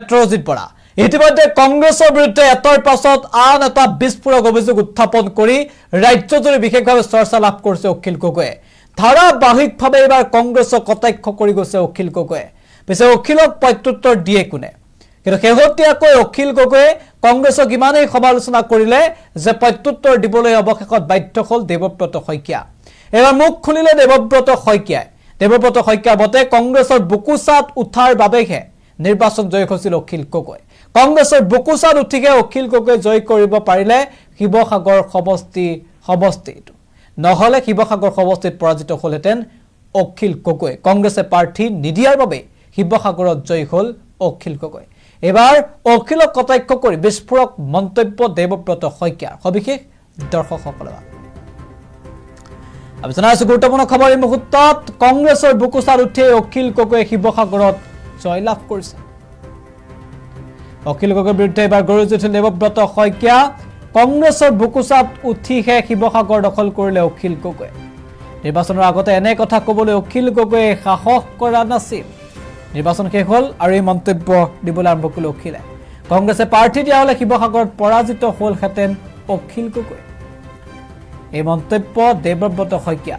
সত্যজিৎ বৰা ইতিমধ্যে কংগ্ৰেছৰ বিৰুদ্ধে এটাৰ পাছত আন এটা বিস্ফোৰক অভিযোগ উত্থাপন কৰি ৰাজ্যজুৰি বিশেষভাৱে চৰ্চা লাভ কৰিছে অখিল গগৈয়ে ধাৰাবাহিকভাৱে এবাৰ কংগ্ৰেছক কটাক্ষ কৰি গৈছে অখিল গগৈয়ে পিছে অখিলক প্ৰত্যুত্তৰ দিয়ে কোনে কিন্তু শেহতীয়াকৈ অখিল গগৈয়ে কংগ্ৰেছক ইমানেই সমালোচনা কৰিলে যে প্ৰত্যুত্তৰ দিবলৈ অৱশেষত বাধ্য হ'ল দেৱব্ৰত শইকীয়া এবাৰ মুখ খুলিলে দেৱব্ৰত শইকীয়াৰ মতে কংগ্ৰেছৰ বুকুচাত উঠাৰ বাবেহে নিৰ্বাচন জয় হৈছিল অখিল গগৈ কংগ্ৰেছৰ বুকুচাত উঠিকে অখিল গগৈ জয় কৰিব পাৰিলে শিৱসাগৰ সমষ্টিটো নহলে শিৱসাগৰ সমষ্টিত পৰাজিত হ'লহেঁতেন অখিল গগৈ কংগ্ৰেছে প্ৰাৰ্থী নিদিয়াৰ বাবে শিৱসাগৰত জয় হ'ল অখিল গগৈ এবাৰ অখিলক কটাক্ষ কৰি বিস্ফোৰক মন্তব্য দেৱব্ৰত শইকীয়াৰ সবিশেষ দৰ্শকসকলৰ আমি জনাইছো গুৰুত্বপূৰ্ণ খবৰ এই মুহূৰ্তত কংগ্ৰেছৰ বুকুচাত উঠি অখিল গগৈ শিৱসাগৰত জয়লাভ কৰিছে অখিল গগৈৰ বিৰুদ্ধে এবাৰ গৰজি উঠিল দেৱব্ৰত শইকীয়া কংগ্ৰেছৰ বুকুচাত উঠিহে শিৱসাগৰ দখল কৰিলে অখিল গগৈ নিৰ্বাচনৰ আগতে এনে কথা ক'বলৈ অখিল গগৈয়ে সাহস কৰা নাছিল নিৰ্বাচন শেষ হ'ল আৰু এই মন্তব্য দিবলৈ আৰম্ভ কৰিলে অখিলে কংগ্ৰেছে প্ৰাৰ্থী দিয়া হ'লে শিৱসাগৰত পৰাজিত হ'লহেঁতেন অখিল গগৈ এই মন্তব্য দেৱব্ৰত শইকীয়া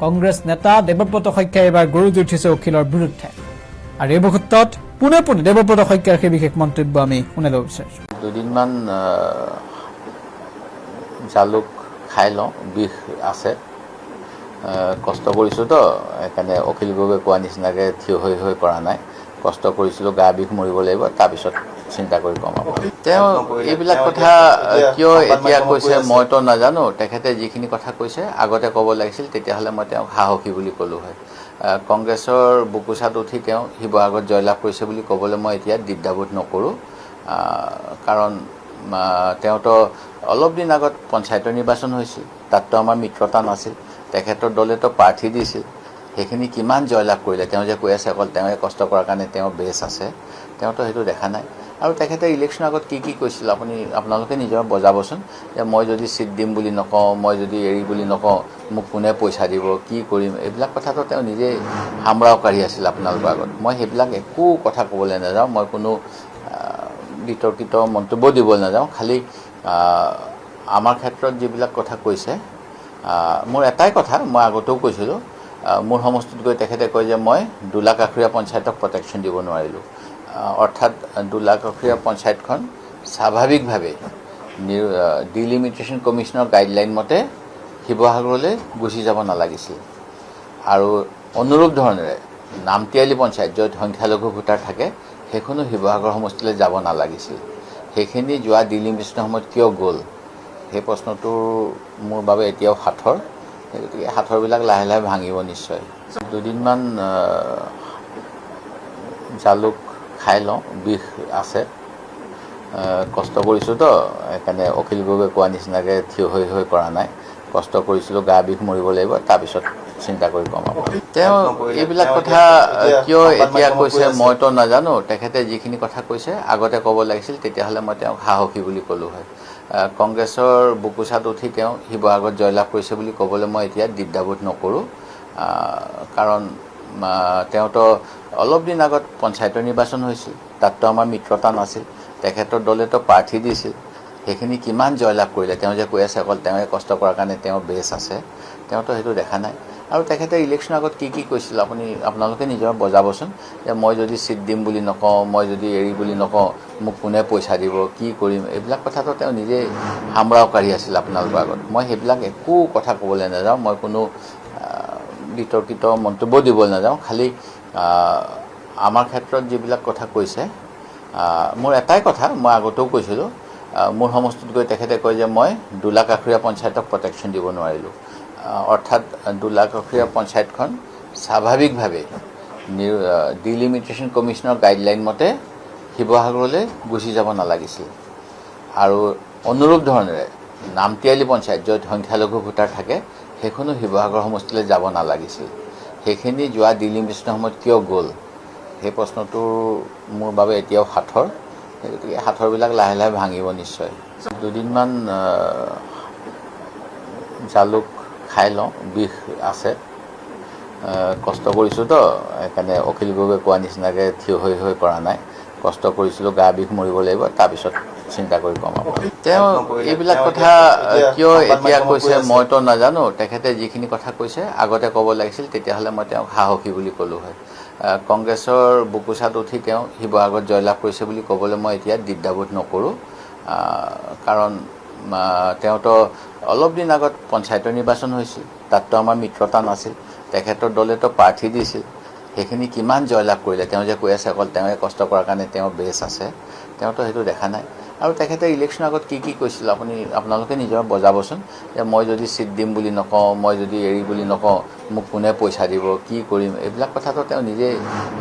কংগ্ৰেছ নেতা দেৱব্ৰত শইকীয়াই এবাৰ গৰজি উঠিছে অখিলৰ বিৰুদ্ধে আৰু এই মুহূৰ্তত পুনে দেৱব্ৰত শইকীয়াৰ সেই বিশেষ মন্তব্য আমি শুনি ল'ব বিচাৰিছো দুদিনমান জালুক খাই লওঁ বিষ আছে কষ্ট কৰিছোঁ তো সেইকাৰণে অখিল গগৈ কোৱা নিচিনাকৈ থিয় হৈ পৰা নাই কষ্ট কৰিছিলোঁ গা বিষ মৰিব লাগিব তাৰপিছত চিন্তা কৰি কমাব তেওঁ এইবিলাক কথা কিয় এতিয়া কৈছে মইতো নাজানো তেখেতে যিখিনি কথা কৈছে আগতে ক'ব লাগিছিল তেতিয়াহ'লে মই তেওঁক সাহসী বুলি ক'লোঁ হয় কংগ্ৰেছৰ বুকুচাত উঠি তেওঁ শিৱসাগৰত জয়লাভ কৰিছে বুলি ক'বলৈ মই এতিয়া দ্বিধাবোধ নকৰোঁ কাৰণ তেওঁতো অলপ দিন আগত পঞ্চায়তৰ নিৰ্বাচন হৈছিল তাততো আমাৰ মিত্ৰতা নাছিল তেখেতৰ দলেতো প্ৰাৰ্থী দিছিল সেইখিনি কিমান জয়লাভ কৰিলে তেওঁ যে কৈ আছে অকল তেওঁৱে কষ্ট কৰাৰ কাৰণে তেওঁ বেছ আছে তেওঁতো সেইটো দেখা নাই আৰু তেখেতে ইলেকশ্যনৰ আগত কি কৈছিল আপোনালোকে নিজৰ বজাবচোন যে মই যদি ছিট দিম বুলি নকওঁ মই যদি এৰি বুলি নকওঁ মোক কোনে পইচা দিব কি কৰিম এইবিলাক কথাটো তেওঁ নিজেই সামৰাও কাঢ়ি আছিল আপোনালোকৰ আগত মই সেইবিলাক একো কথা ক'বলৈ নাযাওঁ মই কোনো বিতৰ্কিত মন্তব্য দিবলৈ নাযাওঁ খালি আমাৰ ক্ষেত্ৰত যিবিলাক কথা কৈছে মোৰ এটাই কথা মই আগতেও কৈছিলোঁ মোৰ সমষ্টিত গৈ তেখেতে কয় যে মই 2 লাখ আখৰীয়া পঞ্চায়তক প্ৰটেকশ্যন দিব নোৱাৰিলোঁ অৰ্থাৎ 2 লাখ আখৰীয়া পঞ্চায়তখন স্বাভাৱিকভাৱে ডিলিমিটেশ্যন কমিশ্যনৰ গাইডলাইন মতে শিৱসাগৰলৈ গুচি যাব নালাগিছিল আৰু অনুৰূপ ধৰণেৰে নামতিয়ালি পঞ্চায়ত য'ত সংখ্যালঘু ভোটাৰ থাকে সেইখনো শিৱসাগৰ সমষ্টিলৈ যাব নালাগিছিল সেইখিনি যোৱা ডিলিমিটেশ্যনৰ সময়ত কিয় গ'ল সেই প্ৰশ্নটোৰ মোৰ বাবে এতিয়াও সাঁথৰ গতিকে সাঁথৰবিলাক লাহে লাহে ভাঙিব নিশ্চয় দুদিনমান জালুক খাই লওঁ বিষ আছে কষ্ট কৰিছোঁ তো সেইকাৰণে অখিল গগৈ কোৱা নিচিনাকৈ থিয় হৈ পৰা নাই কষ্ট কৰিছিলোঁ গা বিষ মৰিব লাগিব তাৰপিছত চিন্তা কৰি কমাব তেওঁ এইবিলাক কথা কিয় এতিয়া কৈছে মইতো নাজানো তেখেতে যিখিনি কথা কৈছে আগতে ক'ব লাগিছিল তেতিয়াহ'লে মই তেওঁক সাহসী বুলি ক'লোঁ হয় কংগ্ৰেছৰ বুকুচাত উঠি তেওঁ শিৱসাগৰত জয়লাভ কৰিছে বুলি ক'বলৈ মই এতিয়া দ্বিধাবোধ নকৰোঁ কাৰণ তেওঁতো অলপ দিন আগত পঞ্চায়তৰ নিৰ্বাচন হৈছিল তাততো আমাৰ মিত্ৰতা নাছিল তেখেতৰ দলেতো প্ৰাৰ্থী দিছিল সেইখিনি কিমান জয়লাভ কৰিলে তেওঁ যে কৈ আছে অকল তেওঁৱে কষ্ট কৰাৰ কাৰণে তেওঁ বেছ আছে তেওঁতো সেইটো দেখা নাই আৰু তেখেতে ইলেকশ্যনৰ আগত কি কৈছিল আপোনালোকে নিজৰ বজাবচোন যে মই যদি ছিট দিম বুলি নকওঁ মই যদি এৰি বুলি নকওঁ মোক কোনে পইচা দিব কি কৰিম এইবিলাক কথাটো তেওঁ নিজেই সামৰাও কাঢ়ি আছিল আপোনালোকৰ আগত মই সেইবিলাক একো কথা ক'বলৈ নাযাওঁ মই কোনো বিতৰ্কিত মন্তব্য দিবলৈ নাযাওঁ খালি আমাৰ ক্ষেত্ৰত যিবিলাক কথা কৈছে মোৰ এটাই কথা মই আগতেও কৈছিলোঁ মোৰ সমষ্টিত গৈ তেখেতে কয় যে মই 2 লাখ আখৰীয়া পঞ্চায়তক প্ৰটেকশ্যন দিব নোৱাৰিলোঁ অৰ্থাৎ 2 লাখ আখৰীয়া পঞ্চায়তখন স্বাভাৱিকভাৱে ডিলিমিটেশ্যন কমিশ্যনৰ গাইডলাইন মতে শিৱসাগৰলৈ গুচি যাব নালাগিছিল আৰু অনুৰূপ ধৰণেৰে নামতিয়ালি পঞ্চায়ত য'ত সংখ্যালঘু ভোটাৰ থাকে সেইখনো শিৱসাগৰ সমষ্টিলৈ যাব নালাগিছিল সেইখিনি যোৱা ডিলিমিটেশ্যনৰ সময়ত কিয় গ'ল সেই প্ৰশ্নটোৰ মোৰ বাবে এতিয়াও সাঁথৰ গতিকে সাঁথৰবিলাক লাহে লাহে ভাঙিব নিশ্চয় দুদিনমান জালুক খাই লওঁ বিষ আছে কষ্ট কৰিছোঁ তো সেইকাৰণে অখিল গগৈ কোৱা নিচিনাকৈ থিয় হৈ পৰা নাই কষ্ট কৰিছিলোঁ, গা বিষ মৰিব লাগিব, তাৰপিছত চিন্তা কৰি কম আপোনাক। তেওঁ এইবিলাক কথা কিয় এতিয়া কৈছে মইতো নাজানো। তেখেতে যিখিনি কথা কৈছে আগতে ক'ব লাগিছিল, তেতিয়াহ'লে মই তেওঁক সাহসী বুলি ক'লোঁ হয়। কংগ্ৰেছৰ বুকুচাত উঠি তেওঁ শিৱসাগৰত জয়লাভ কৰিছে বুলি ক'বলৈ মই এতিয়া দ্বিধাবোধ নকৰোঁ। কাৰণ তেওঁতো অলপ দিন আগত পঞ্চায়তৰ নিৰ্বাচন হৈছিল, তাততো আমাৰ মিত্ৰতা নাছিল। তেখেতৰ দলেতো প্ৰাৰ্থী দিছিল, সেইখিনি কিমান জয়লাভ কৰিলে। তেওঁ যে কৈ আছে অকল তেওঁৱে কষ্ট কৰাৰ কাৰণে তেওঁৰ বেছ আছে, তেওঁতো সেইটো দেখা নাই। আৰু তেখেতে ইলেকশ্যনৰ আগত কি কৈছিল আপোনালোকে নিজৰ বজাবচোন, যে মই যদি ছিট দিম বুলি নকওঁ, মই যদি এৰি বুলি নকওঁ, মোক কোনে পইচা দিব, কি কৰিম, এইবিলাক কথাটো তেওঁ নিজেই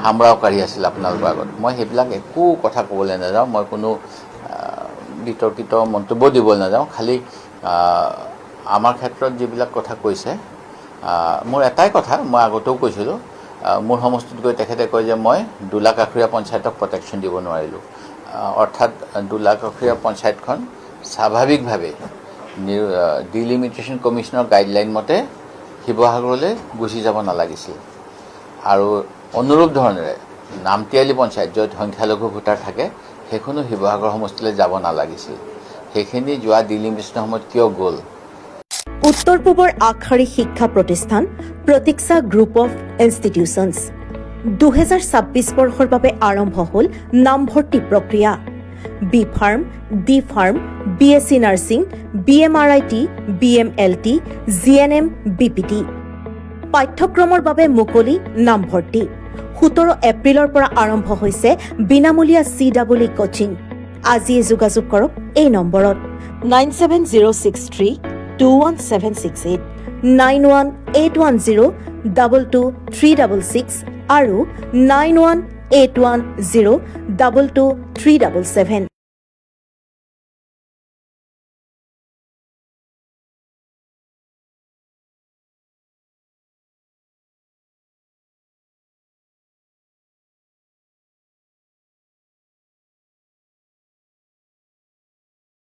সামৰাও কাঢ়ি আছিল আপোনালোকৰ আগত। মই সেইবিলাক একো কথা ক'বলৈ নাযাওঁ, মই কোনো বিতৰ্কিত মন্তব্য দিবলৈ নাযাওঁ। খালি আমাৰ ক্ষেত্ৰত যিবিলাক কথা কৈছে, মোৰ এটাই কথা মই আগতেও কৈছিলোঁ, মোৰ সমষ্টিত গৈ তেখেতে কয় যে মই 2 লাখ আখৰীয়া পঞ্চায়তক প্ৰটেকশ্যন দিব নোৱাৰিলোঁ। অৰ্থাৎ 2 লাখ আখৰীয়া পঞ্চায়তখন স্বাভাৱিকভাৱে ডিলিমিটেশ্যন কমিশ্যনৰ গাইডলাইন মতে শিৱসাগৰলৈ গুচি যাব নালাগিছিল। আৰু অনুৰূপ ধৰণেৰে নামতিয়ালি পঞ্চায়ত, য'ত সংখ্যালঘু ভোটাৰ থাকে, সেইখনো শিৱসাগৰ সমষ্টিলৈ যাব নালাগিছিল। সেইখিনি যোৱা ডিলিমিটেশ্যনৰ সময়ত কিয় গ'ল? উত্তৰ পূবৰ আগশাৰী শিক্ষা প্ৰতিষ্ঠান প্ৰতীক্ষা গ্ৰুপ অফ ইনষ্টিটিউচনছ 2026 বৰ্ষৰ বাবে আৰম্ভ হ'ল নামভৰ্তি প্ৰক্ৰিয়া। B pharm, D pharm, BSc nursing, BMRIT, BMLT, GNM, BPT। পাঠ্যক্ৰমৰ বাবে মুকলি নামভৰ্তি। 17 এপ্ৰিলৰ পৰা আৰম্ভ হৈছে বিনামূলীয়া CEE কোচিং। আজিয়ে যোগাযোগ কৰক এই নম্বৰত 9706321768, 9181022366 আৰু 9181022377।